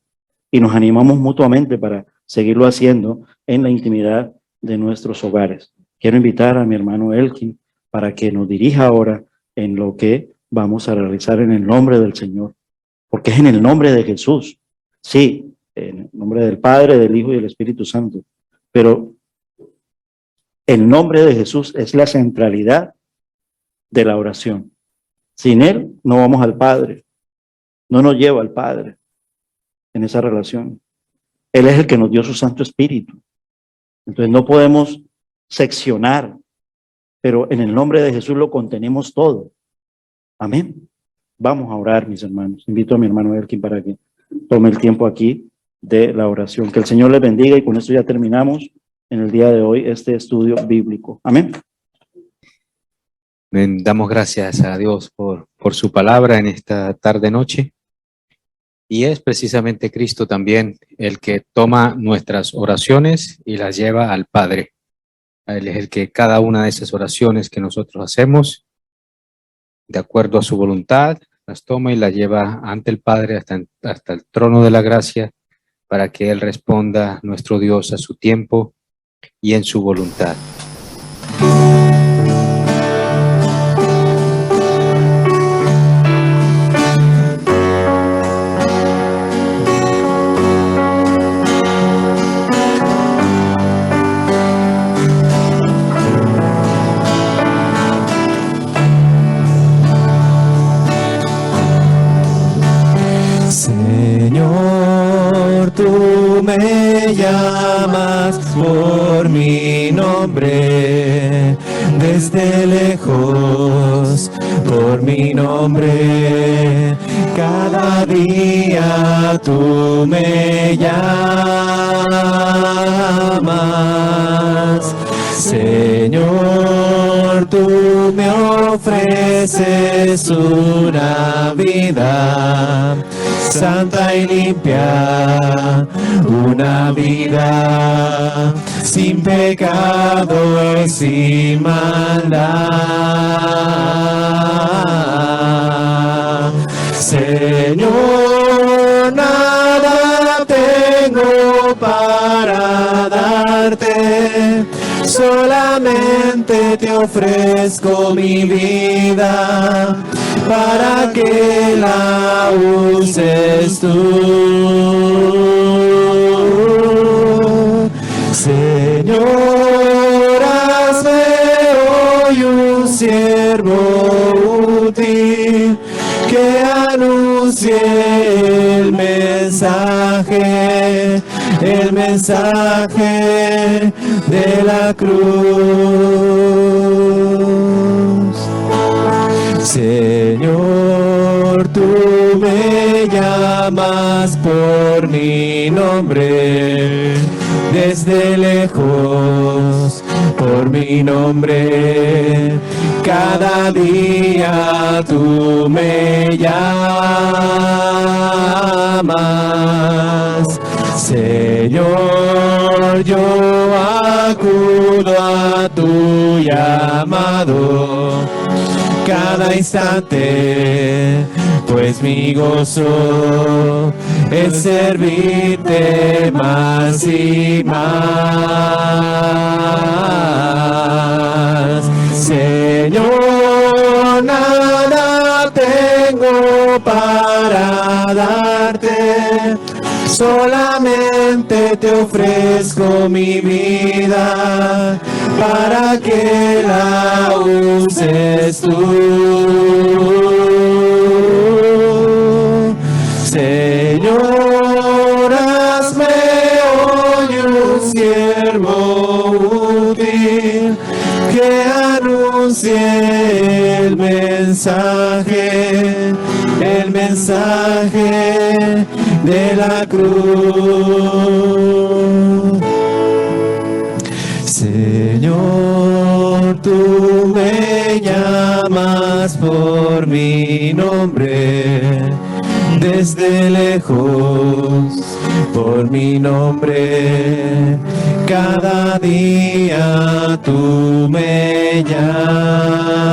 Y nos animamos mutuamente para seguirlo haciendo en la intimidad de nuestros hogares. Quiero invitar a mi hermano Elkin para que nos dirija ahora en lo que vamos a realizar en el nombre del Señor. Porque es en el nombre de Jesús. Sí, en el nombre del Padre, del Hijo y del Espíritu Santo. Pero el nombre de Jesús es la centralidad de la oración. Sin Él no vamos al Padre. No nos lleva al Padre en esa relación. Él es el que nos dio su Santo Espíritu. Entonces no podemos seccionar, pero en el nombre de Jesús lo contenemos todo. Amén. Vamos a orar, mis hermanos. Invito a mi hermano Elkin para que tome el tiempo aquí de la oración. Que el Señor les bendiga y con esto ya terminamos en el día de hoy este estudio bíblico. Amén. Damos gracias a Dios por su palabra en esta tarde-noche. Y es precisamente Cristo también el que toma nuestras oraciones y las lleva al Padre. Él es el que cada una de esas oraciones que nosotros hacemos, de acuerdo a su voluntad, las toma y las lleva ante el Padre hasta el trono de la gracia para que Él responda, nuestro Dios, a su tiempo y en su voluntad. Señor, tú me llamas por mi nombre, desde lejos, por mi nombre. Cada día tú me llamas. Señor, tú me ofreces una vida santa y limpia, una vida sin pecado y sin maldad. Señor, nada tengo para darte, solamente te ofrezco mi vida para que la uses tú. Señor, hazme hoy un siervo útil que anuncie el mensaje de la cruz. Señor, tú me llamas por mi nombre, desde lejos, por mi nombre. Cada día tú me llamas. Señor, yo acudo a tu llamado cada instante, pues mi gozo es servirte más y más. Señor, nada tengo para darte, solamente te ofrezco mi vida para que la uses tú. Señor, mensaje de la cruz. Señor, tú me llamas por mi nombre, desde lejos, por mi nombre, cada día tú me llamas.